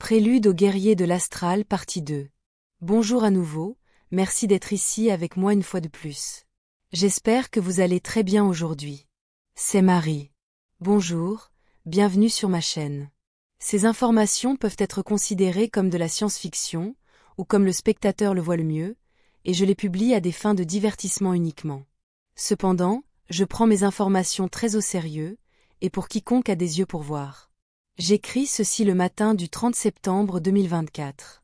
Prélude aux guerriers de l'astral, partie 2. Bonjour à nouveau, merci d'être ici avec moi une fois de plus. J'espère que vous allez très bien aujourd'hui. C'est Marie. Bonjour, bienvenue sur ma chaîne. Ces informations peuvent être considérées comme de la science-fiction, ou comme le spectateur le voit le mieux, et je les publie à des fins de divertissement uniquement. Cependant, je prends mes informations très au sérieux, et pour quiconque a des yeux pour voir. J'écris ceci le matin du 30 septembre 2024.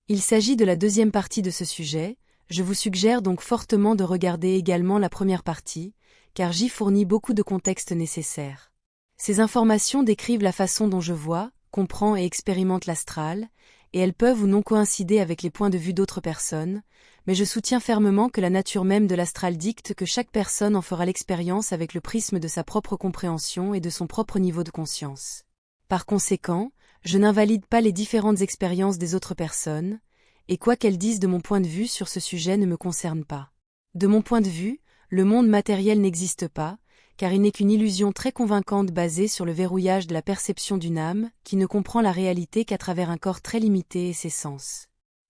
Il s'agit de la deuxième partie de ce sujet, je vous suggère donc fortement de regarder également la première partie, car j'y fournis beaucoup de contexte nécessaire. Ces informations décrivent la façon dont je vois, comprends et expérimente l'astral, et elles peuvent ou non coïncider avec les points de vue d'autres personnes, mais je soutiens fermement que la nature même de l'astral dicte que chaque personne en fera l'expérience avec le prisme de sa propre compréhension et de son propre niveau de conscience. Par conséquent, je n'invalide pas les différentes expériences des autres personnes, et quoi qu'elles disent de mon point de vue sur ce sujet ne me concerne pas. De mon point de vue, le monde matériel n'existe pas, car il n'est qu'une illusion très convaincante basée sur le verrouillage de la perception d'une âme qui ne comprend la réalité qu'à travers un corps très limité et ses sens.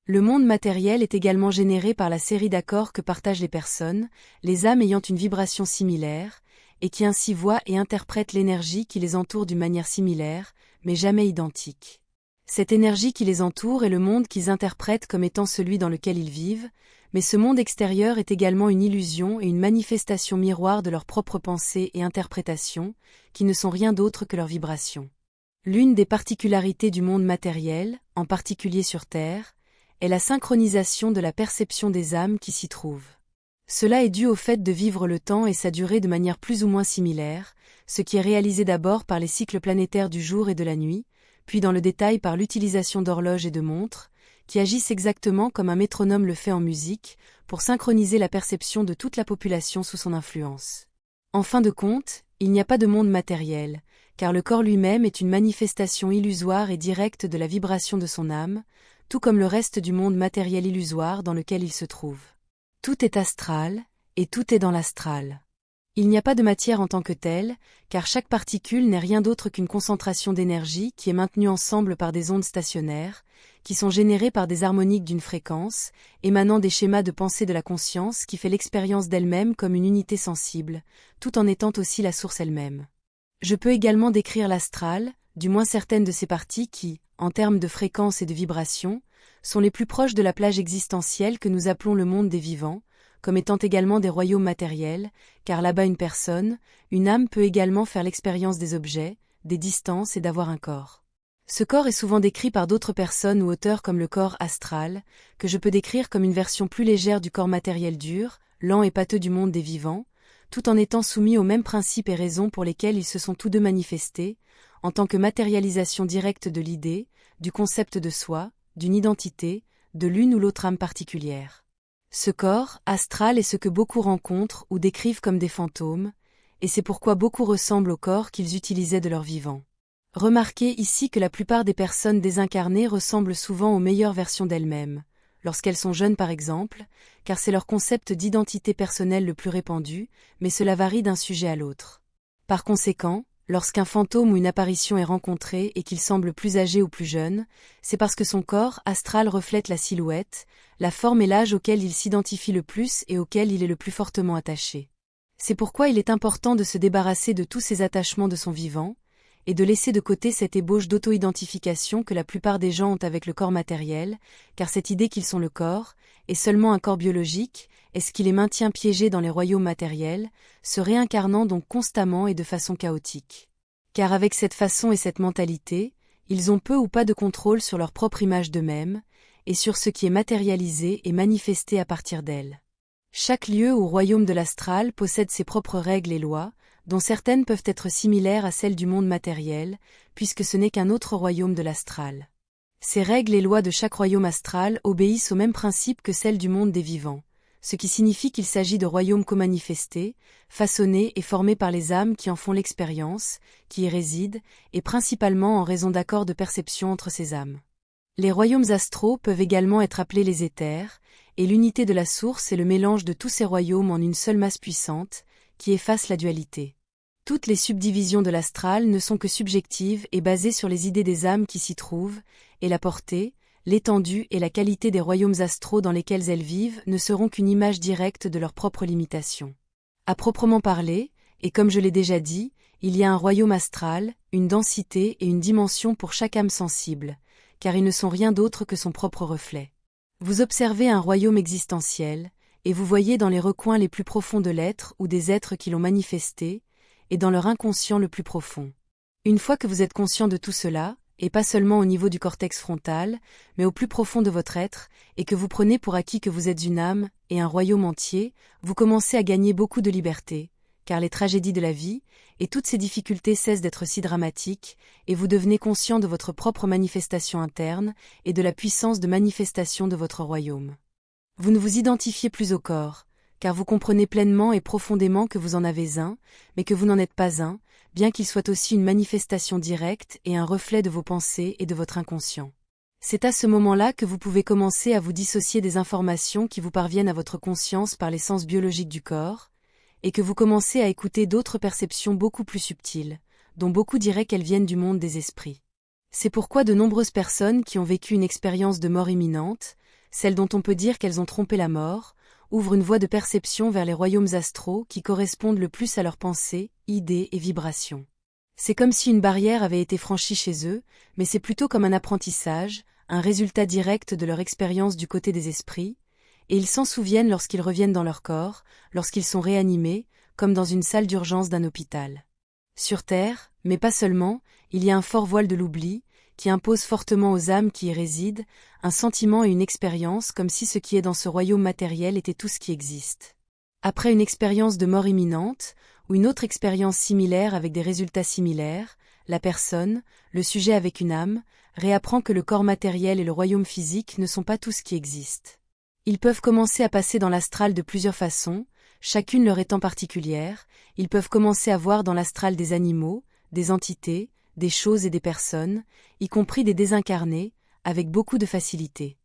Le monde matériel est également généré par la série d'accords que partagent les personnes, les âmes ayant une vibration similaire, et qui ainsi voient et interprètent l'énergie qui les entoure d'une manière similaire, mais jamais identique. Cette énergie qui les entoure est le monde qu'ils interprètent comme étant celui dans lequel ils vivent, mais ce monde extérieur est également une illusion et une manifestation miroir de leurs propres pensées et interprétations, qui ne sont rien d'autre que leurs vibrations. L'une des particularités du monde matériel, en particulier sur Terre, est la synchronisation de la perception des âmes qui s'y trouvent. Cela est dû au fait de vivre le temps et sa durée de manière plus ou moins similaire, ce qui est réalisé d'abord par les cycles planétaires du jour et de la nuit, puis dans le détail par l'utilisation d'horloges et de montres, qui agissent exactement comme un métronome le fait en musique, pour synchroniser la perception de toute la population sous son influence. En fin de compte, il n'y a pas de monde matériel, car le corps lui-même est une manifestation illusoire et directe de la vibration de son âme, tout comme le reste du monde matériel illusoire dans lequel il se trouve. Tout est astral, et tout est dans l'astral. Il n'y a pas de matière en tant que telle, car chaque particule n'est rien d'autre qu'une concentration d'énergie qui est maintenue ensemble par des ondes stationnaires, qui sont générées par des harmoniques d'une fréquence, émanant des schémas de pensée de la conscience qui fait l'expérience d'elle-même comme une unité sensible, tout en étant aussi la source elle-même. Je peux également décrire l'astral, du moins certaines de ces parties qui, en termes de fréquence et de vibration, sont les plus proches de la plage existentielle que nous appelons le monde des vivants, comme étant également des royaumes matériels, car là-bas une personne, une âme peut également faire l'expérience des objets, des distances et d'avoir un corps. Ce corps est souvent décrit par d'autres personnes ou auteurs comme le corps astral, que je peux décrire comme une version plus légère du corps matériel dur, lent et pâteux du monde des vivants, tout en étant soumis aux mêmes principes et raisons pour lesquels ils se sont tous deux manifestés, en tant que matérialisation directe de l'idée, du concept de soi, d'une identité, de l'une ou l'autre âme particulière. Ce corps, astral, est ce que beaucoup rencontrent ou décrivent comme des fantômes, et c'est pourquoi beaucoup ressemblent au corps qu'ils utilisaient de leur vivant. Remarquez ici que la plupart des personnes désincarnées ressemblent souvent aux meilleures versions d'elles-mêmes, lorsqu'elles sont jeunes par exemple, car c'est leur concept d'identité personnelle le plus répandu, mais cela varie d'un sujet à l'autre. Par conséquent, lorsqu'un fantôme ou une apparition est rencontré et qu'il semble plus âgé ou plus jeune, c'est parce que son corps astral reflète la silhouette, la forme et l'âge auquel il s'identifie le plus et auquel il est le plus fortement attaché. C'est pourquoi il est important de se débarrasser de tous ces attachements de son vivant, et de laisser de côté cette ébauche d'auto-identification que la plupart des gens ont avec le corps matériel, car cette idée qu'ils sont le corps, et seulement un corps biologique, est ce qui les maintient piégés dans les royaumes matériels, se réincarnant donc constamment et de façon chaotique. Car avec cette façon et cette mentalité, ils ont peu ou pas de contrôle sur leur propre image d'eux-mêmes, et sur ce qui est matérialisé et manifesté à partir d'elle. Chaque lieu ou royaume de l'astral possède ses propres règles et lois, dont certaines peuvent être similaires à celles du monde matériel, puisque ce n'est qu'un autre royaume de l'astral. Ces règles et lois de chaque royaume astral obéissent au même principe que celles du monde des vivants, ce qui signifie qu'il s'agit de royaumes co-manifestés, façonnés et formés par les âmes qui en font l'expérience, qui y résident, et principalement en raison d'accords de perception entre ces âmes. Les royaumes astraux peuvent également être appelés les éthers, et l'unité de la source est le mélange de tous ces royaumes en une seule masse puissante, qui efface la dualité. Toutes les subdivisions de l'astral ne sont que subjectives et basées sur les idées des âmes qui s'y trouvent, et la portée, l'étendue et la qualité des royaumes astraux dans lesquels elles vivent ne seront qu'une image directe de leurs propres limitations. À proprement parler, et comme je l'ai déjà dit, il y a un royaume astral, une densité et une dimension pour chaque âme sensible, car ils ne sont rien d'autre que son propre reflet. Vous observez un royaume existentiel, et vous voyez dans les recoins les plus profonds de l'être ou des êtres qui l'ont manifesté, et dans leur inconscient le plus profond. Une fois que vous êtes conscient de tout cela, et pas seulement au niveau du cortex frontal, mais au plus profond de votre être, et que vous prenez pour acquis que vous êtes une âme, et un royaume entier, vous commencez à gagner beaucoup de liberté, car les tragédies de la vie, et toutes ces difficultés cessent d'être si dramatiques, et vous devenez conscient de votre propre manifestation interne, et de la puissance de manifestation de votre royaume. Vous ne vous identifiez plus au corps, car vous comprenez pleinement et profondément que vous en avez un, mais que vous n'en êtes pas un, bien qu'il soit aussi une manifestation directe et un reflet de vos pensées et de votre inconscient. C'est à ce moment-là que vous pouvez commencer à vous dissocier des informations qui vous parviennent à votre conscience par les sens biologiques du corps, et que vous commencez à écouter d'autres perceptions beaucoup plus subtiles, dont beaucoup diraient qu'elles viennent du monde des esprits. C'est pourquoi de nombreuses personnes qui ont vécu une expérience de mort imminente, celles dont on peut dire qu'elles ont trompé la mort, ouvrent une voie de perception vers les royaumes astraux qui correspondent le plus à leurs pensées, idées et vibrations. C'est comme si une barrière avait été franchie chez eux, mais c'est plutôt comme un apprentissage, un résultat direct de leur expérience du côté des esprits, et ils s'en souviennent lorsqu'ils reviennent dans leur corps, lorsqu'ils sont réanimés, comme dans une salle d'urgence d'un hôpital. Sur Terre, mais pas seulement, il y a un fort voile de l'oubli, qui impose fortement aux âmes qui y résident, un sentiment et une expérience comme si ce qui est dans ce royaume matériel était tout ce qui existe. Après une expérience de mort imminente, ou une autre expérience similaire avec des résultats similaires, la personne, le sujet avec une âme, réapprend que le corps matériel et le royaume physique ne sont pas tout ce qui existe. Ils peuvent commencer à passer dans l'astral de plusieurs façons, chacune leur étant particulière, ils peuvent commencer à voir dans l'astral des animaux, des entités, des choses et des personnes, y compris des désincarnés, avec beaucoup de facilité.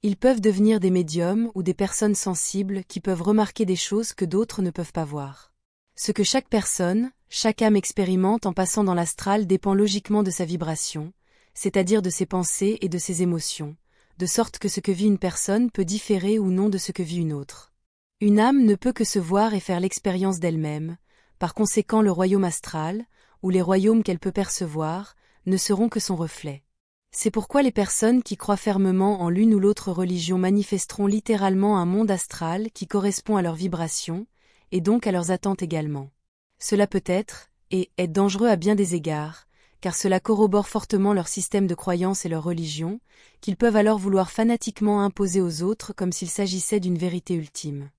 Ils peuvent devenir des médiums ou des personnes sensibles qui peuvent remarquer des choses que d'autres ne peuvent pas voir. Ce que chaque personne, chaque âme expérimente en passant dans l'astral dépend logiquement de sa vibration, c'est-à-dire de ses pensées et de ses émotions, de sorte que ce que vit une personne peut différer ou non de ce que vit une autre. Une âme ne peut que se voir et faire l'expérience d'elle-même, par conséquent le royaume astral, ou les royaumes qu'elle peut percevoir, ne seront que son reflet. C'est pourquoi les personnes qui croient fermement en l'une ou l'autre religion manifesteront littéralement un monde astral qui correspond à leurs vibrations, et donc à leurs attentes également. Cela peut être, et est dangereux à bien des égards, car cela corrobore fortement leur système de croyance et leur religion, qu'ils peuvent alors vouloir fanatiquement imposer aux autres comme s'il s'agissait d'une vérité ultime.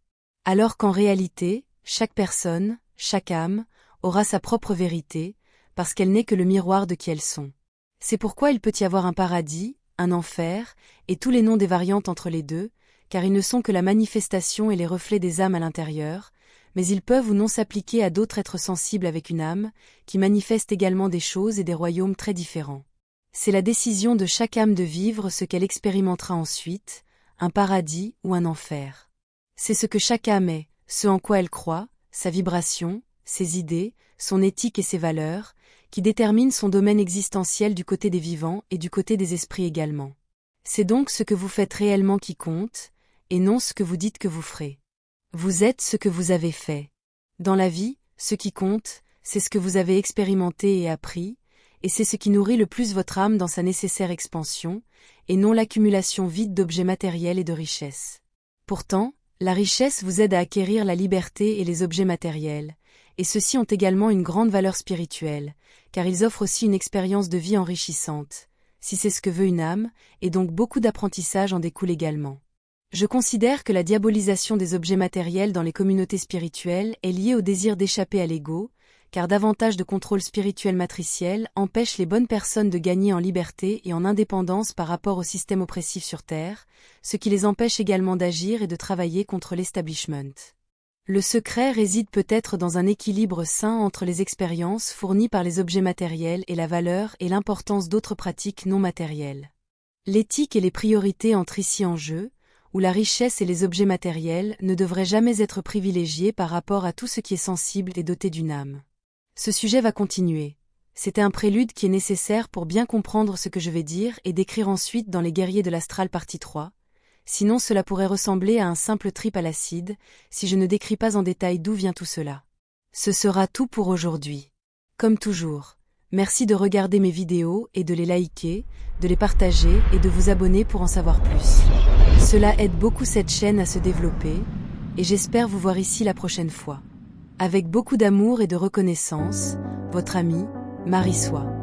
Alors qu'en réalité, chaque personne, chaque âme, aura sa propre vérité, parce qu'elle n'est que le miroir de qui elles sont. C'est pourquoi il peut y avoir un paradis, un enfer, et tous les noms des variantes entre les deux, car ils ne sont que la manifestation et les reflets des âmes à l'intérieur, mais ils peuvent ou non s'appliquer à d'autres êtres sensibles avec une âme, qui manifestent également des choses et des royaumes très différents. C'est la décision de chaque âme de vivre ce qu'elle expérimentera ensuite, un paradis ou un enfer. C'est ce que chaque âme est, ce en quoi elle croit, sa vibration, ses idées, son éthique et ses valeurs, qui déterminent son domaine existentiel du côté des vivants et du côté des esprits également. C'est donc ce que vous faites réellement qui compte, et non ce que vous dites que vous ferez. Vous êtes ce que vous avez fait. Dans la vie, ce qui compte, c'est ce que vous avez expérimenté et appris, et c'est ce qui nourrit le plus votre âme dans sa nécessaire expansion, et non l'accumulation vide d'objets matériels et de richesses. Pourtant, la richesse vous aide à acquérir la liberté et les objets matériels, et ceux-ci ont également une grande valeur spirituelle, car ils offrent aussi une expérience de vie enrichissante, si c'est ce que veut une âme, et donc beaucoup d'apprentissage en découle également. Je considère que la diabolisation des objets matériels dans les communautés spirituelles est liée au désir d'échapper à l'ego, car davantage de contrôle spirituel matriciel empêche les bonnes personnes de gagner en liberté et en indépendance par rapport au système oppressif sur Terre, ce qui les empêche également d'agir et de travailler contre l'establishment. Le secret réside peut-être dans un équilibre sain entre les expériences fournies par les objets matériels et la valeur et l'importance d'autres pratiques non matérielles. L'éthique et les priorités entrent ici en jeu, où la richesse et les objets matériels ne devraient jamais être privilégiés par rapport à tout ce qui est sensible et doté d'une âme. Ce sujet va continuer. C'était un prélude qui est nécessaire pour bien comprendre ce que je vais dire et décrire ensuite dans Les Guerriers de l'Astral partie 3. Sinon cela pourrait ressembler à un simple trip à l'acide, si je ne décris pas en détail d'où vient tout cela. Ce sera tout pour aujourd'hui. Comme toujours, merci de regarder mes vidéos et de les liker, de les partager et de vous abonner pour en savoir plus. Cela aide beaucoup cette chaîne à se développer, et j'espère vous voir ici la prochaine fois. Avec beaucoup d'amour et de reconnaissance, votre amie, Marie Soie.